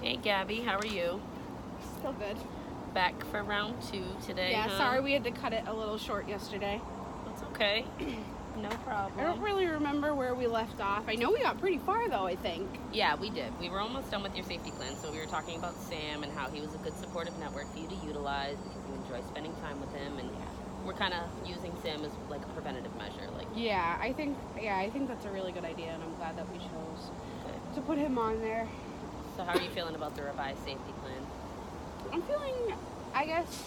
Hey Gabby, how are you? Still good. Back for round 2 today, Yeah, huh? sorry we had to cut it a little short yesterday. That's okay. No problem. I don't really remember where we left off. I know we got pretty far though, I think. Yeah, we did. We were almost done with your safety plan. So we were talking about Sam and how he was a good supportive network for you to utilize because you enjoy spending time with him, and we're kind of using Sam as like a preventative measure. Like, Yeah, I think that's a really good idea, and I'm glad that we chose good. to put him on there. So how are you feeling about the revised safety plan? I'm feeling, I guess,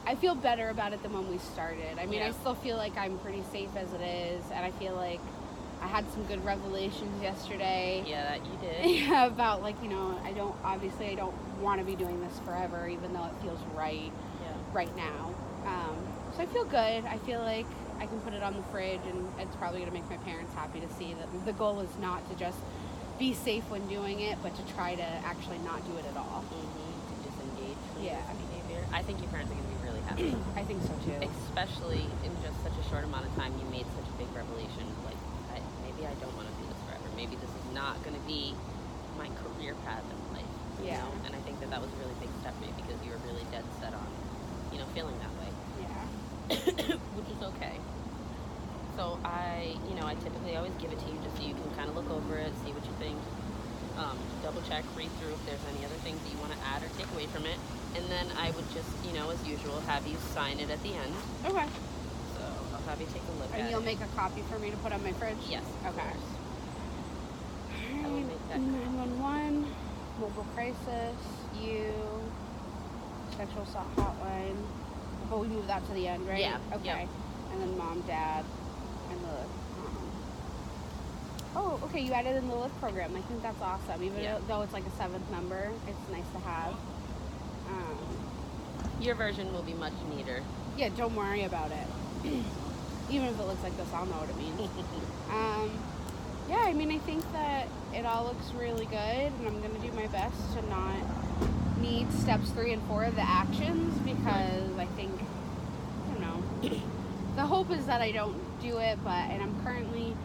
I feel better about it than when we started. I mean, Yeah. I still feel like I'm pretty safe as it is, and I feel like I had some good revelations yesterday. Yeah, that you did. Yeah, about like, I don't want to be doing this forever, even though it feels right Yeah. right now. So I feel good. I feel like I can put it on the fridge, and it's probably going to make my parents happy to see that the goal is not to just be safe when doing it, but to try to actually not do it at all. To disengage from Yeah. this behavior. I think your parents are going to be really happy. I think so too. Especially in just such a short amount of time, you made such a big revelation. Like, maybe I don't want to do this forever. Maybe this is not going to be my career path in life. You Yeah. know? And I think that was a really big step for you because you were really dead set on, feeling that way, Yeah. which is okay. So I typically always give it to you just so you can kind of look over it, see what you think, double check, read through if there's any other things that you want to add or take away from it. And then I would just, as usual, have you sign it at the end. Okay. So I'll have you take a look at And it. you'll make a copy for me to put on my fridge? Yes. Of Okay. course. I will make that 911, mobile crisis, sexual assault hotline. But we move that to the end, right? Yeah. Okay. Yep. And then mom, dad, and the. Oh, okay. You added in the lift program. I think that's awesome. Even though it's like a 7th member, it's nice to have. Your version will be much neater. Yeah, don't worry about it. Even if it looks like this, I'll know what it means. Yeah, I mean, I think that it all looks really good, and I'm going to do my best to not need steps 3 and 4 of the actions, because I think, I don't know, the hope is that I don't do it, and I'm currently,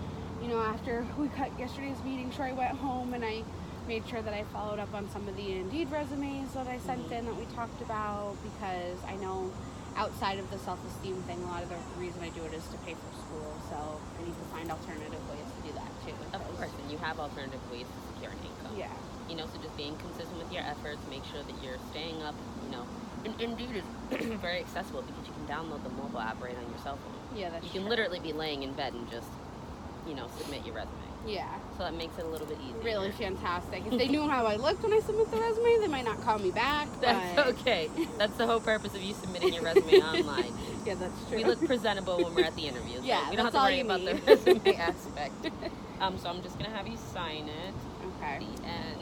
after we cut yesterday's meeting, I went home and I made sure that I followed up on some of the Indeed resumes that I sent in that we talked about, because I know outside of the self-esteem thing, a lot of the reason I do it is to pay for school, so I need to find alternative ways to do that too. Of course, and you have alternative ways to secure an income. Yeah. So just being consistent with your efforts, make sure that you're staying up, Indeed is very accessible because you can download the mobile app right on your cell phone. Yeah, that's You can literally be laying in bed and just, submit your resume. Yeah. So that makes it a little bit easier. Really fantastic. If they knew how I looked when I submit the resume, they might not call me back. That's but... okay. That's the whole purpose of you submitting your resume online. Yeah, that's true. We look presentable when we're at the interview. So Yeah, we don't have that's to all worry you about need. the resume aspect. So I'm just going to have you sign it. Okay. At the end.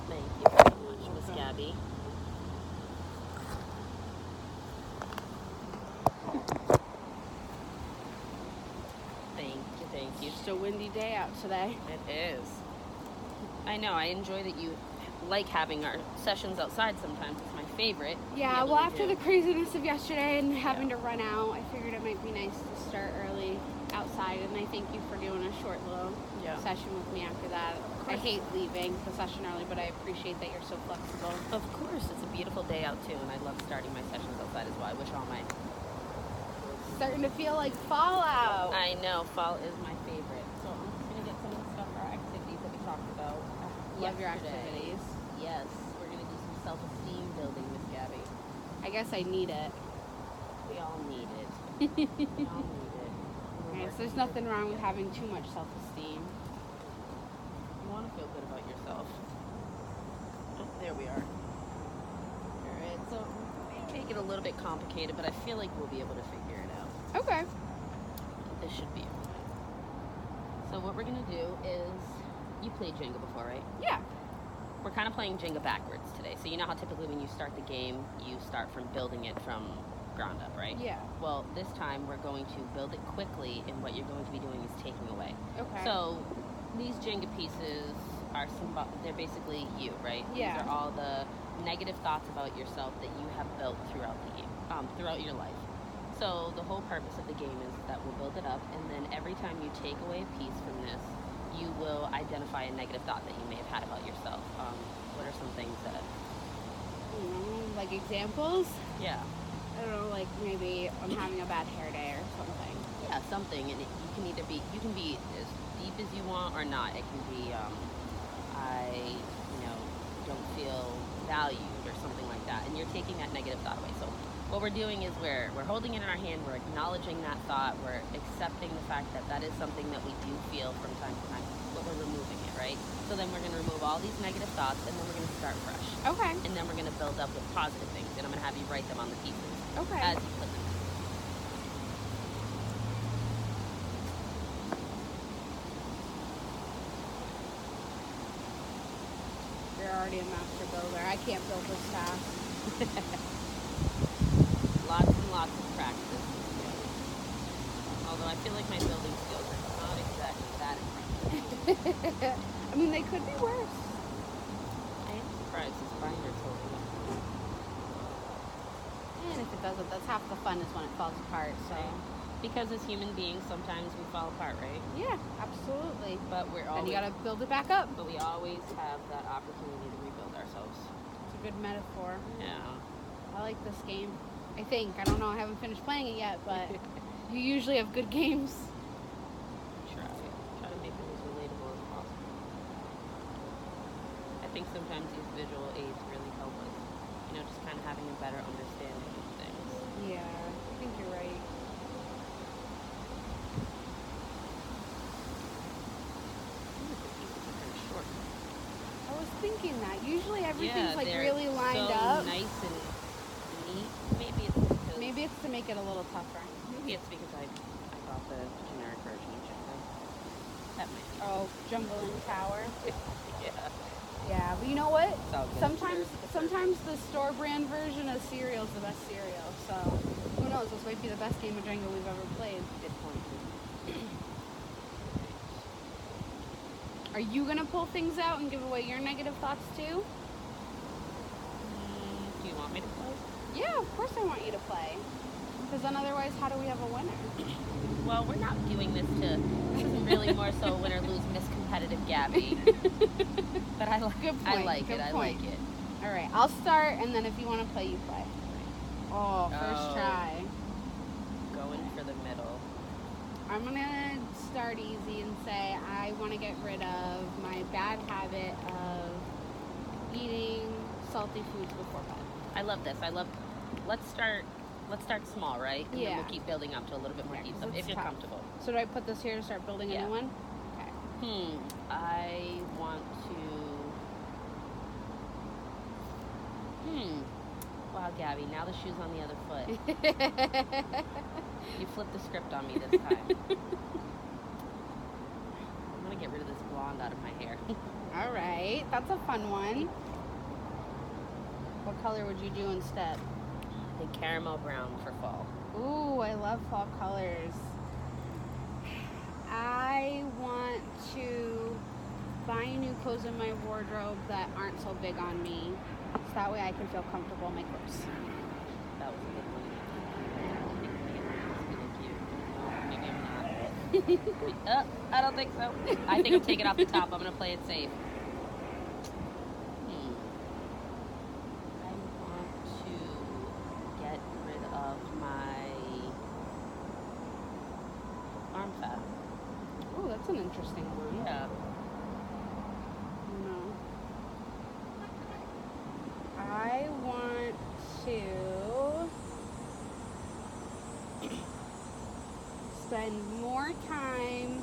Thank you very much, Miss Gabby. Thank you. Just a windy day out today. It is. I know. I enjoy that you like having our sessions outside sometimes. It's my favorite. Yeah, well, after the craziness of yesterday and having to run out, I figured it might be nice to start early outside, and I thank you for doing a short little session with me after that. I hate leaving the session early, but I appreciate that you're so flexible. Of course. It's a beautiful day out, too, and I love starting my sessions outside as well. I wish all my... Starting to feel like fall out. I know. Fall is my favorite. So I'm just going to get some of the stuff for our activities that we talked about Love your yesterday. activities. Yes. We're going to do some self-esteem building, Miss Gabby. I guess I need it. We all need it. We all need it. Okay, so there's nothing wrong with having too much self-esteem. You want to feel good about yourself. Oh, there we are. All right. So we may make it a little bit complicated, but I feel like we'll be able to figure it out. Okay. This should be okay. So what we're going to do is, you played Jenga before, right? Yeah. We're kind of playing Jenga backwards today. So you know how typically when you start the game, you start from building it from ground up, right? Yeah. Well, this time we're going to build it quickly, and what you're going to be doing is taking away. Okay. So these Jenga pieces are they're basically you, right? Yeah. These are all the negative thoughts about yourself that you have built throughout the game, throughout your life. So the whole purpose of the game is that we'll build it up, and then every time you take away a piece from this, you will identify a negative thought that you may have had about yourself. What are some things that? Like examples. Yeah. I don't know, like maybe I'm having a bad hair day or something. Yeah, something, and you can be as deep as you want or not. It can be, I, don't feel valued or something like that, and you're taking that negative thought away. So what we're doing is we're holding it in our hand, we're acknowledging that thought, we're accepting the fact that that is something that we do feel from time to time, but we're removing it, right? So then we're going to remove all these negative thoughts, and then we're going to start fresh. Okay. And then we're going to build up with positive things, and I'm going to have you write them on the pieces Okay. as you put them. You're already a master builder. I can't build this fast. Lots and lots of practice. Although I feel like my building skills are not exactly that impressive. I mean, they could be worse. I am surprised this binder told me. And if it doesn't, that's half the fun is when it falls apart. So, Because as human beings, sometimes we fall apart, right? yeah, absolutely. But we're And you always, gotta build it back up. but we always have that opportunity to rebuild ourselves. It's a good metaphor. Yeah. I like this game. I think. I don't know. I haven't finished playing it yet, but you usually have good games. Try to make it as relatable as possible. I think sometimes these visual aids really help us. Just kind of having a better understanding of things. Yeah, I think you're right. I was thinking that. Usually everything's like really lined so up. nice and neat. Maybe it's because Maybe it's to make it a little tougher. maybe it's because I bought the generic version of Jenga. That might be. Oh, Jumbling Tower. Yeah. Yeah, but you know what? It's all good. Sometimes the store brand version of cereal is the best cereal. So who knows? This might be the best game of Jenga we've ever played. Good point. Are you gonna pull things out and give away your negative thoughts too? Do you want me to play? Yeah, of course I want you to play. Because then otherwise, how do we have a winner? Well, we're not doing this to. This isn't really more so win or lose Miss Competitive Gabby. But I like. Good I point, like good it. I point. like it. All right, I'll start, and then if you want to play, you play. Oh, first Oh. try. Going for the middle. I'm gonna start easy and say I want to get rid of my bad habit of eating salty foods before bed. I love this. Let's start small, right? And then Yeah. we'll keep building up to a little bit more Yeah, deep 'cause stuff it's if you're tough. comfortable. So do I put this here to start building Yeah. a new one? Okay. I want to. Wow, Gabby. Now the shoe's on the other foot. You flipped the script on me this time. I'm gonna get rid of this blonde out of my hair. All right, that's a fun one. What color would you do instead? The caramel brown for fall. Ooh, I love fall colors. I want to buy new clothes in my wardrobe that aren't so big on me, so that way I can feel comfortable in my clothes. That was a good one. Maybe I'm not. I don't think so. I think I'm taking it off the top. I'm gonna play it safe. I want to get rid of my arm fat. Ooh, that's an interesting one. Yeah. No. I want to spend more time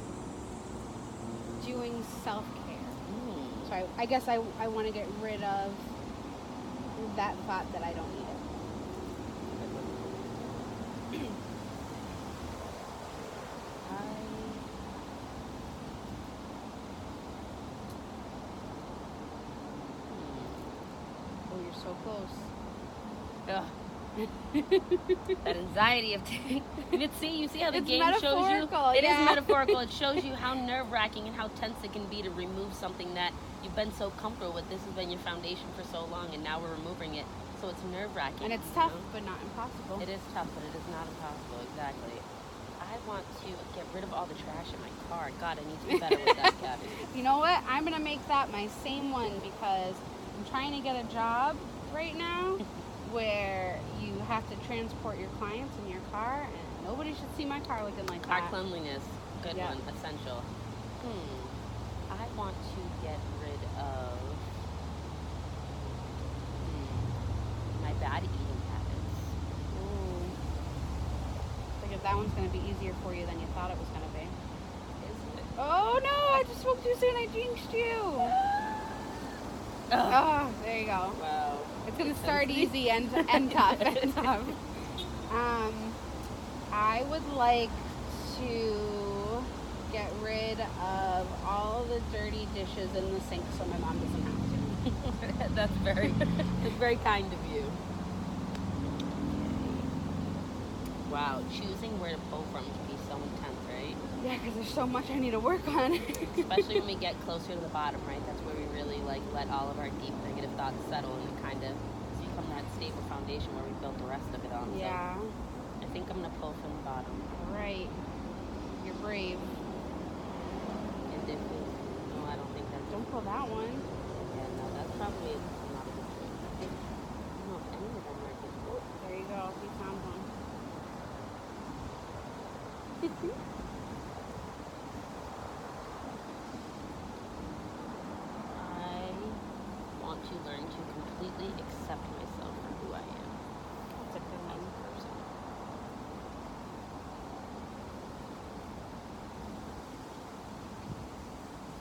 doing self-care. So I guess I want to get rid of that thought that I don't need it. Oh, you're so close. Ugh. That anxiety of you see how the It's game shows you. metaphorical, It is yeah. metaphorical. It shows you how nerve-wracking and how tense it can be to remove something that you've been so comfortable with. This has been your foundation for so long, and now we're removing it. So it's nerve-wracking. And it's you tough, know? but not impossible. It is tough, but it is not impossible. Exactly. I want to get rid of all the trash in my car. God, I need to be better with that, Gabby. You know what? I'm gonna make that my same one because I'm trying to get a job right now where you have to transport your clients in your car, and nobody should see my car looking like Car that. cleanliness, good Yeah. one, essential. I want to get rid of my bad eating habits. Ooh. Because that one's gonna be easier for you than you thought it was gonna be. Is it? Oh no! I just spoke too soon. I jinxed you. Oh, there you go. Wow. It's gonna start easy and tough and tough. I would like to get rid of all the dirty dishes in the sink so my mom doesn't have to. That's very kind of you. Wow, choosing where to pull from can be so intense, right? Yeah, because there's so much I need to work on. Especially when we get closer to the bottom, right? That's where we really like let all of our deep negative thoughts settle and it kind of become that stable foundation where we build the rest of it on. Yeah. So I think I'm gonna pull from the bottom. Right. You're brave. And if it, no, I don't think that's. Don't pull that one. Yeah, no, that's probably not a good choice. I don't know if any of them are good. Oh, There you go. You found one. I want to learn to completely accept myself for who I am That's a good as one. a person.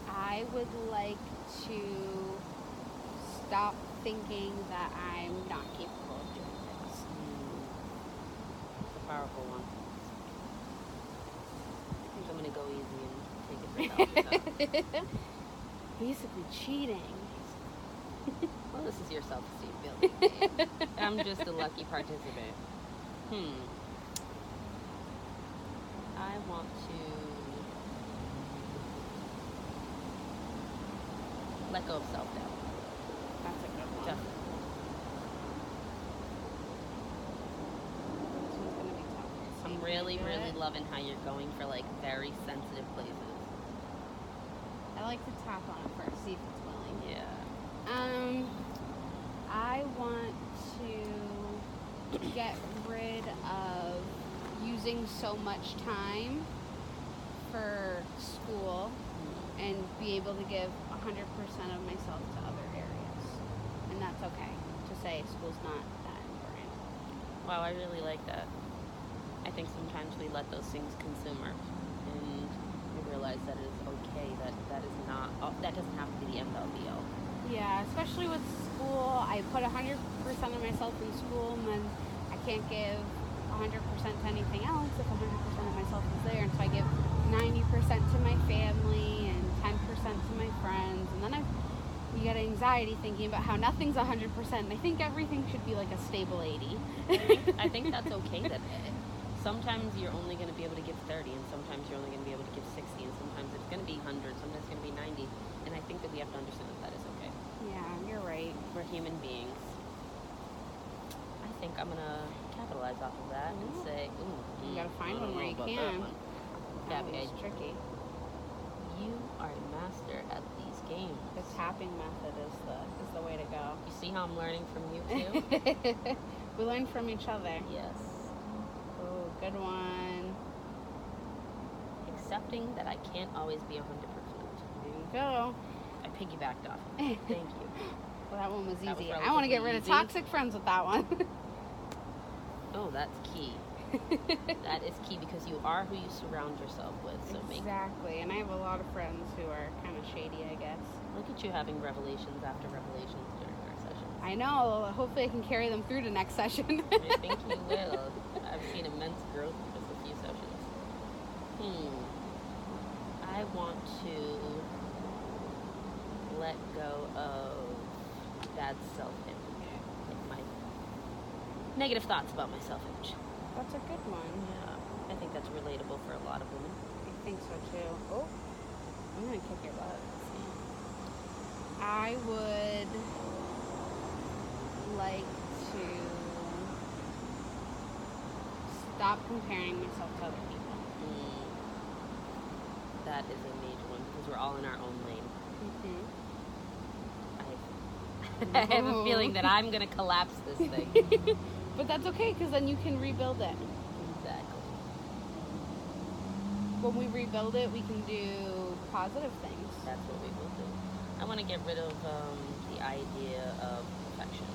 I would like to stop thinking that I'm not capable of doing this. It's a powerful one. I think I'm gonna go easy and take it for self. Basically cheating. Well, this is your self-esteem building game. I'm just a lucky participant. I want to let go of self-doubt. That's a good one. Definitely. This one's gonna be tough. Let's see I'm if we really, can do really it. loving how you're going for like very sensitive places. I like to tap on it first, see if it's willing. Yeah. I want to get rid of using so much time for school and be able to give 100% of myself to other areas. And that's okay to say school's not that important. Wow, I really like that. I think sometimes we let those things consume us, and we realize that it is okay. That is not. That doesn't have to be the end all be all. Yeah, especially with school, I put 100% of myself in school, and then I can't give 100% to anything else if 100% of myself is there. And so I give 90% to my family and 10% to my friends, and then you get anxiety thinking about how nothing's 100%. And I think everything should be like a stable 80. I think that's okay. That sometimes you're only going to be able to give 30, and sometimes you're only going to be able to give 60, and sometimes it's going to be 100, sometimes it's going to be 90. And I think that we have to understand that is okay. Yeah, you're right. We're human beings. I think I'm going to capitalize off of that and say, You gotta find one where you about that can. one. That Gabby, was tricky. you are a master at these games. The tapping method is the way to go. You see how I'm learning from you too? We learn from each other. Yes. Oh, good one. Accepting that I can't always be 100%. There you go. I piggybacked off of that. Thank you. Well, that one was That was easy. I want to get relatively rid of easy. toxic friends with that one. Oh, that's key. That is key because you are who you surround yourself with. So Exactly. And I have a lot of friends who are kind of shady, I guess. look at you having revelations after revelations during our sessions. I know. Hopefully I can carry them through to next session. I think you will. I've seen immense growth in just a few sessions. I want to let go of bad self-image. Like my negative thoughts about my self-image. That's a good one. Yeah, I think that's relatable for a lot of women. I think so too. Oh, I'm going to kick your butt. I would like to stop comparing myself to other people. That is a major one because we're all in our own lane. I have a feeling that I'm going to collapse this thing. But that's okay, because then you can rebuild it. Exactly. When we rebuild it, we can do positive things. That's what we will do. I want to get rid of the idea of perfection.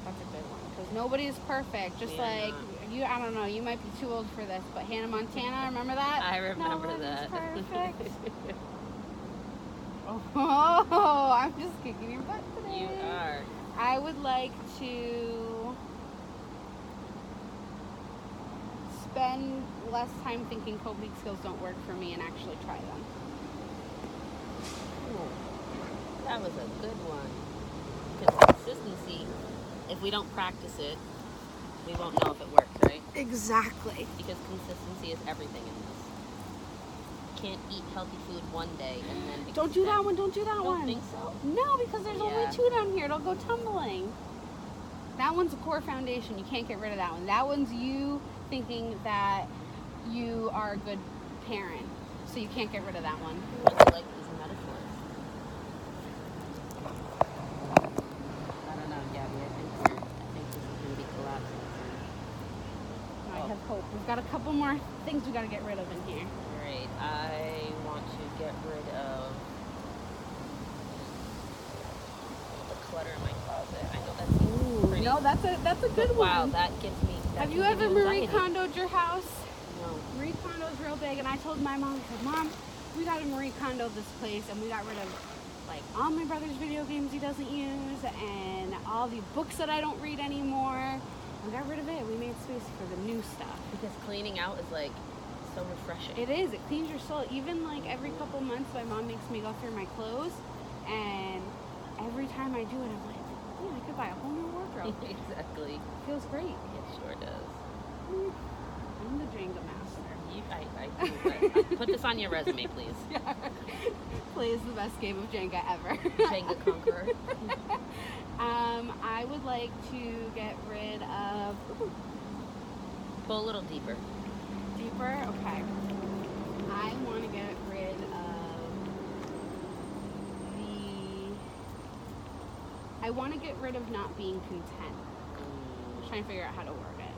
That's a good one, because nobody is perfect. Just We are like not. you, I don't know, you might be too old for this, but Hannah Montana, remember that? I remember Nobody's that. perfect. Oh, I'm just kicking your butt today. You are. I would like to spend less time thinking coping skills don't work for me and actually try them. Ooh, that was a good one. Because consistency, if we don't practice it, we won't know if it works, right? Exactly. Because consistency is everything in this. You can't eat healthy food one day and then Don't do that one. Don't do that Don't one. think so? No, because there's only Yeah. 2 down here. It'll go tumbling. That one's a core foundation. You can't get rid of that one. That one's you thinking that you are a good parent. So you can't get rid of that one. I really like these metaphors. I don't know, Gabby. I think this is going to be collapsing soon. I have hope. We've got a couple more things we got to get rid of in here. Great. I want to get rid of the clutter in my closet. I know that seems pretty. No, that's a good Wow, one. that gives me. That Have can you give ever Marie anxiety. Kondo'd your house? No. Marie Kondo's real big, and I told my mom, I said, Mom, we got to Marie Kondo this place, and we got rid of like all my brother's video games he doesn't use, and all the books that I don't read anymore. We got rid of it. We made space for the new stuff. Because cleaning out is like so refreshing. It is. It cleans your soul. Even like every couple months, my mom makes me go through my clothes, and every time I do it, I'm like, oh, I could buy a whole new wardrobe. Exactly. It feels great. It sure does. I'm the Jenga master. I do. Put this on your resume, please. Plays the best game of Jenga ever. Jenga conqueror. I would like to get rid of Pull a little deeper. deeper. Okay. I want to get rid of I want to get rid of not being content. I'm trying to figure out how to word it.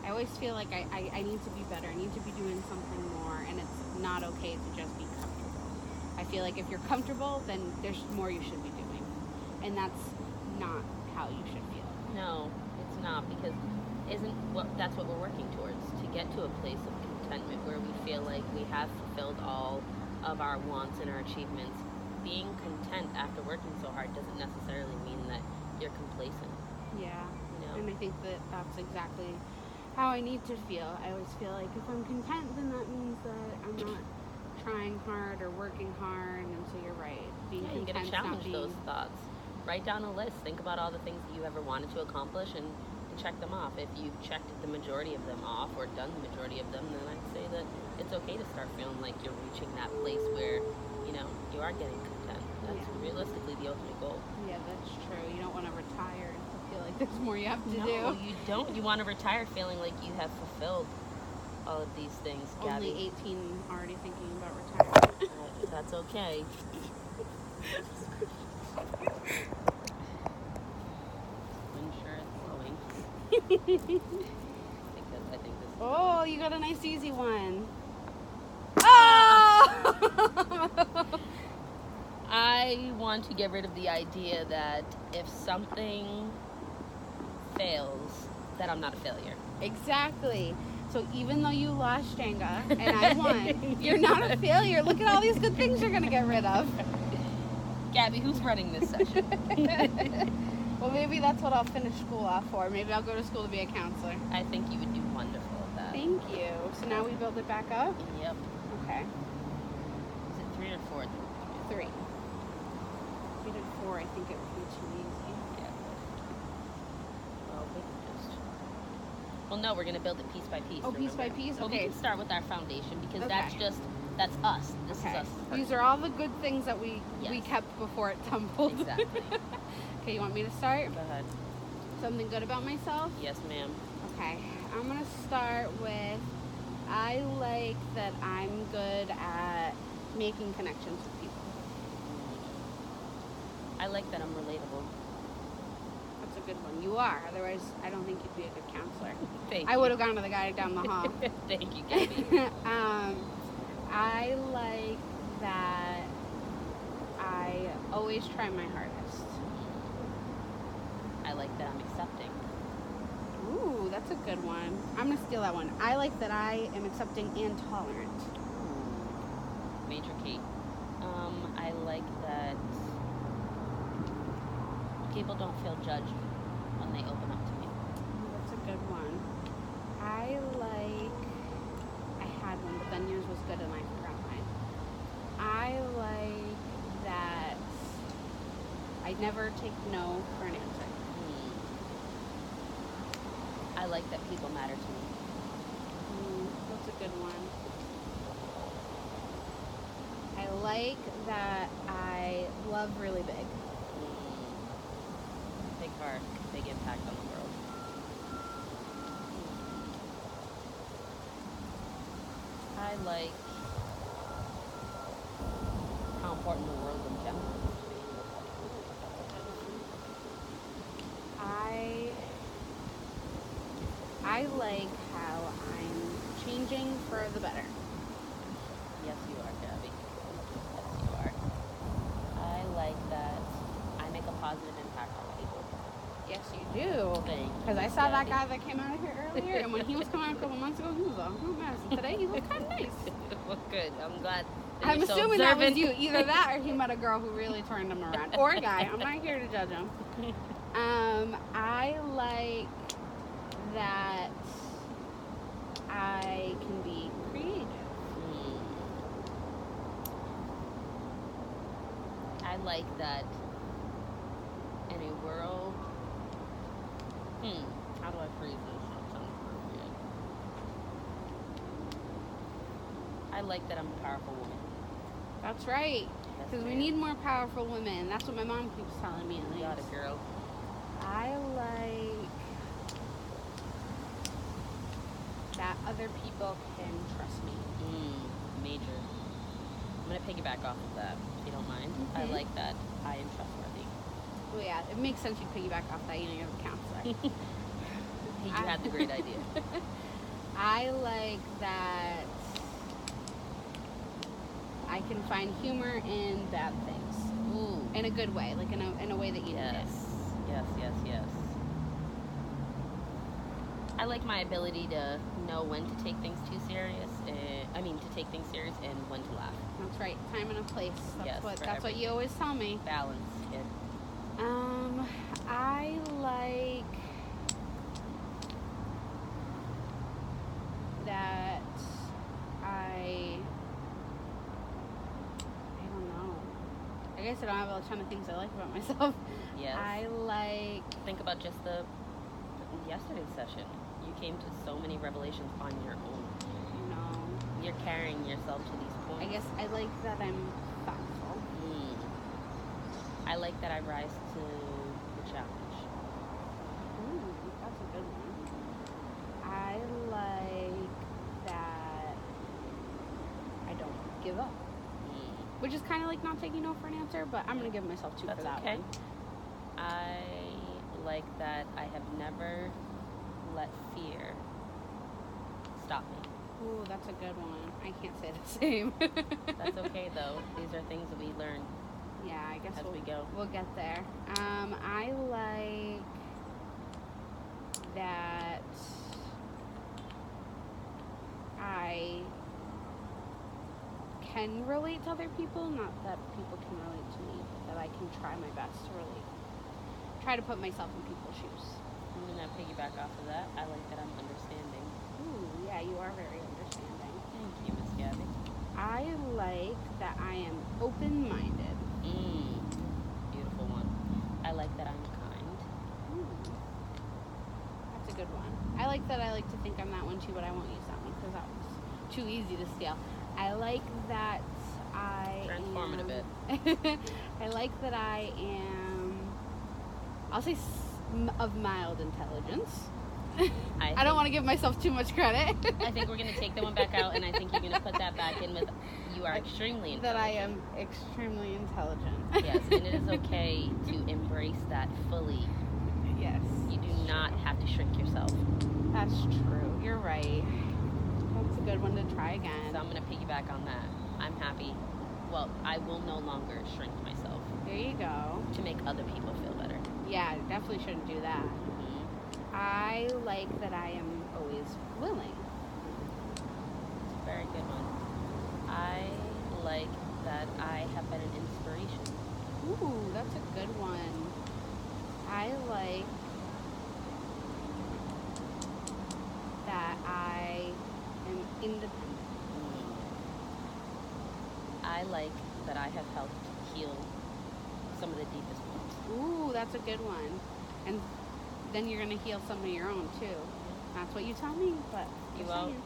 I always feel like I need to be better. I need to be doing something more, and it's not okay to just be comfortable. I feel like if you're comfortable, then there's more you should be doing, and that's not how you should feel. No, it's not, because that's what we're working towards, to get to a place of contentment where we feel like we have fulfilled all of our wants and our achievements. Being content after working so hard doesn't necessarily mean that you're complacent. Yeah. You know? And I think that that's exactly how I need to feel. I always feel like if I'm content, then that means that I'm not trying hard or working hard. And so you're right. Being Yeah, you content, gotta challenge those thoughts. Write down a list. Think about all the things that you ever wanted to accomplish and check them off. If you've checked the majority of them off or done the majority of them, then I'd say that it's okay to start feeling like you're reaching that place where, you are getting content. That's realistically the ultimate goal. Yeah, that's true. You don't want to retire and feel like there's more you have to No, do. you don't. You want to retire feeling like you have fulfilled all of these things, Gabby. Only 18 already thinking about retirement. That's okay. Insurance flowing. I think this. Oh, you got a nice easy one. Oh! I want to get rid of the idea that if something fails, that I'm not a failure. Exactly. So even though you lost Jenga and I won, you're not a failure. Look at all these good things you're going to get rid of. Gabby, who's running this session? Well, maybe that's what I'll finish school off for. Maybe I'll go to school to be a counselor. I think you would do wonderful at that. Thank you. So now we build it back up? Yep. Okay. Is it 3 or 4? 3. If we did 4, I think it would be too easy. Yeah. Well, we can just. Well, no, we're gonna build it piece by piece. Oh, piece by remember? piece? Well, Okay. we can start with our foundation because Okay. that's us. This Okay. is us. These are all the good things that we Yes. kept before it tumbled. Exactly. Okay, you want me to start? Go ahead. Something good about myself? Yes, ma'am. Okay, I'm gonna start with I like that I'm good at making connections with people. I like that I'm relatable. That's a good one. You are. Otherwise, I don't think you'd be a good counselor. Thank I you. would have gone to the guy down the hall. Thank you, Gabby. I like that I always try my hardest. I like that I'm accepting. Ooh, that's a good one. I'm going to steal that one. I like that I am accepting and tolerant. Major key. I like that people don't feel judged when they open up to me. Ooh, that's a good one. I had one, but then yours was good and I forgot mine. I like that I never take no for an answer. I like that people matter to me. That's a good one. I like that I love really big. Big heart, big impact on the world. I like how important the world in general is to me. I like how I'm changing for the better. Yes, you are, Gabby. Yes, you are. I like that I make a positive impact on people. Yes, you do. Because I saw that guy that came out of here earlier, and when he was coming out a couple months ago, he was a hot mess. And today, he looked kind of nice. Well, good. I'm glad. I'm assuming that was you. Either that or he met a girl who really turned him around. Or a guy. I'm not here to judge him. I like that I can be creative. I like that in a world. How do I phrase this? That sounds appropriate. I like that I'm a powerful woman. That's right. Yes, Because we ma'am. need more powerful women. That's what my mom keeps telling me at least. Got it, girl. I like that other people can trust me. Major. I'm gonna piggyback off of that, if you don't mind. I Mhm. like that I am trustworthy. Well, yeah, it makes sense you'd piggyback off that. You know, you're a counselor. You had the great idea. I like that I can find humor in bad things. Ooh. In a good way, like in a way that you need it. Yes. I like my ability to know when to take things too serious. To take things serious and when to laugh. That's right. Time and a place. Yes, That's for what everything. you always tell me. Balance, kid. I like that I don't know. I guess I don't have a ton of things I like about myself. Yes. I like Think about just yesterday's session. You came to so many revelations on your own. You're carrying yourself to these points. I guess I like that I'm thoughtful. I like that I rise to the challenge. That's a good one. I like that I don't give up. Which is kind of like not taking no for an answer, but I'm going to give myself 2 That's for that okay. one. I like that I have never let fear stop me. Ooh, that's a good one. I can't say the same. That's okay though. These are things that we learn Yeah, I guess as we go. we'll get there. I like that I can relate to other people, not that people can relate to me, but that I can try my best to relate. Try to put myself in people's shoes. I'm gonna piggyback off of that. I like that I'm understanding. Ooh, yeah, you are very understanding. Thank you, Miss Gabby. I like that I am open-minded. Beautiful one. I like that I'm kind. That's a good one. I like that I like to think I'm that one too, but I won't use that one because that was too easy to steal. I like that I Transform it a bit. I like that I am, I'll say of mild intelligence. I don't want to give myself too much credit. I think we're going to take that one back out, and I think you're going to put that back in with you are extremely intelligent. That I am extremely intelligent. Yes, and it is okay to embrace that fully. Yes. You do not have to shrink yourself. That's true. You're right. That's a good one to try again. So I'm going to piggyback on that. I'm happy. Well, I will no longer shrink myself There you go. to make other people feel better. Yeah, definitely shouldn't do that. Mhm. I like that I am always willing. It's a very good one. I like that I have been an inspiration. Ooh, that's a good one. I like that I am independent. I like that I have helped heal some of the deepest wounds. Ooh, that's a good one. And then you're going to heal some of your own, too. That's what you tell me, but You just won't. saying.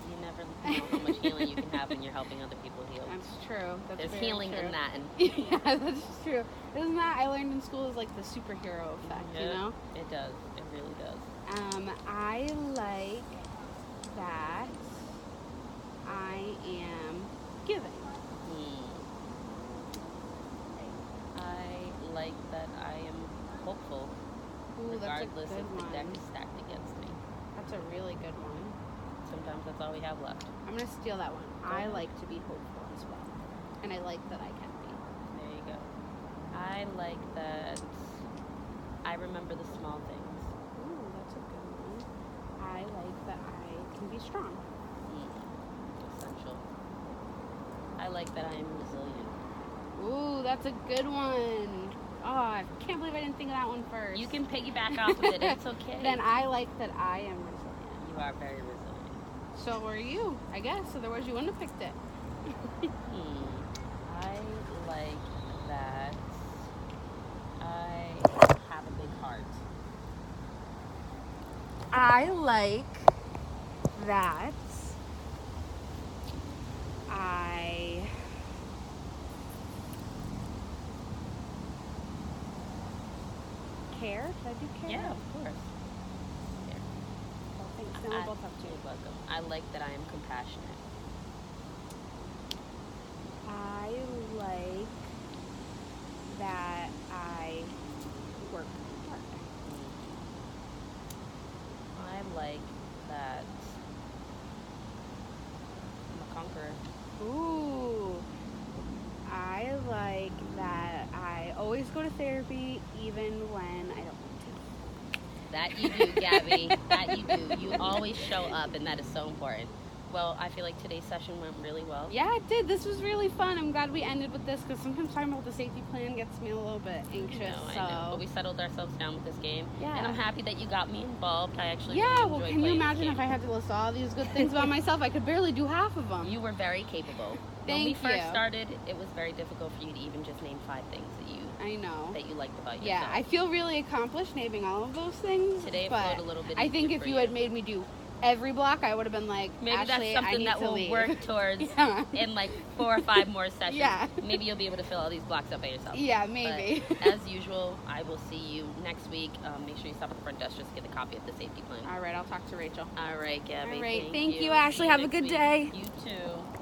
You never know how much healing you can have when you're helping other people heal. That's true. That's There's very healing true. in that. And Yeah, that's true. Isn't that I learned in school is like the superhero effect, you know? It does. It really does. I like that I am giving. I like that I am hopeful, Ooh, that's a regardless good if the deck one. is stacked against me. That's a really good one. Sometimes that's all we have left. I'm gonna steal that one. I like to be hopeful as well, and I like that I can be. There you go. I like that I remember the small things. Ooh, that's a good one. I like that I can be strong. Essential. I like that I am resilient. Ooh, that's a good one. Oh, I can't believe I didn't think of that one first. You can piggyback off of it. It's okay. Then I like that I am resilient. You are very resilient. So were you, I guess. Otherwise, you wouldn't have picked it. I like that I have a big heart. I like that I care. Should I do care? Yeah, of course. Oh, thanks. Then we'll both have You're to. welcome. I like that I am compassionate. I like that I work hard. I like that I'm a conqueror. Ooh. I like that I always go to therapy even when I don't want to. That you do, Gabby. That you do. You always show up, and that is so important. Well, I feel like today's session went really well. Yeah, it did. This was really fun. I'm glad we ended with this because sometimes talking about the safety plan gets me a little bit anxious. I know. But we settled ourselves down with this game. Yeah. And I'm happy that you got me involved. I actually Yeah, really well, enjoyed can you playing this imagine game. if I had to list all these good things about myself? I could barely do half of them. You were very capable. When Thank we first you. started, it was very difficult for you to even just name 5 things I know. that you liked about yourself. Yeah, I feel really accomplished naming all of those things. Today it but flowed a little bit I think easier if for you you. had made me do every block, I would have been like, Maybe Ashley, that's I something need that to we'll leave. work towards Yeah. in like 4 or 5 more sessions. Yeah. Maybe you'll be able to fill all these blocks up by yourself. Yeah, maybe. But as usual, I will see you next week. Make sure you stop at the front desk just to get a copy of the safety plan. All right, I'll talk to Rachel. All right, Gabby. All right, Thank thank you, Ashley. See you Have a next good week. day. You too.